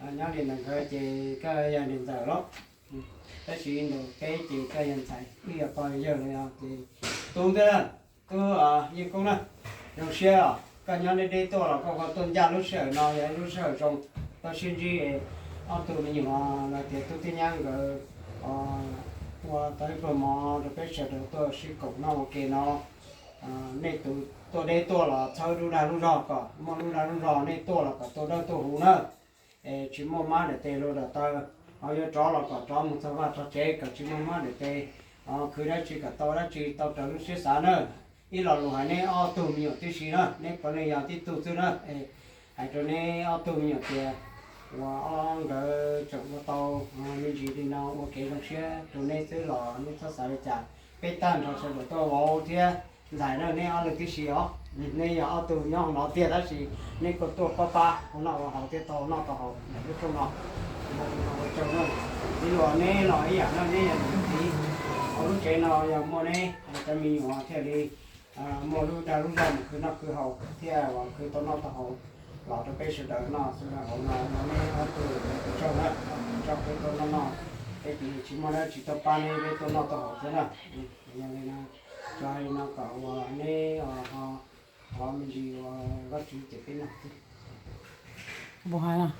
nhớ liền là cái gia đình giờ đó cái chuyện đồ cái chuyện cái dân thầy bây giờ coi giờ này thì tôi thế tôi như con này rồi xe cái nhớ đi tôi là có tuần gia lúc sợ nào vậy lúc sợ trong tôi xin gì tôi mình là thì tôi tin nhắn rồi qua tới rồi mà rồi cái sợ tôi sẽ cục nó ok nó nên tôi đây tôi là chơi lúc nào lúc đó cả mà lúc nào lúc đó nên tôi là cả tôi đâu tôi hú nữa chỉ mua má để tê luôn là tôi giờ chó là cả chó một số vài chó chế cả chỉ mua má để tê cứ đấy chỉ cả tôi đấy chỉ tôi trở lúc xưa sáng nữa ít là lúc này tụi nhiều tí xí nữa nên có này giờ tí tụi nữa hay cho nên tụi nhiều thì và cái chỗ của tôi mình chỉ đi nào ok lúc xưa tụi này tới lò nên tôi sẽ trả cái tan cho sẽ của tôi vào thì giải nữa nên được tí xí đó nên giờ tụi nhau nó tiền đó xí nên có tôi papa nó họ tiền to nó to họ cái trong nó trong nó đi vào nên nó ấy nó nên thì ở lúc chơi nó giờ mua này ta mi họ theo đi mua lúc ra lúc ra cứ nó cứ hậu theo cứ to nó to hậu lọt cho cái sự đỡ nó sự là hậu nó nên nó từ trong đó trong cái to nó cái gì chỉ mua đó chỉ to pan này cái to nó to hậu thế nào như này nó chơi nó cậu nên họ mình chỉ góp chỉ cái nàoบ่หายนะ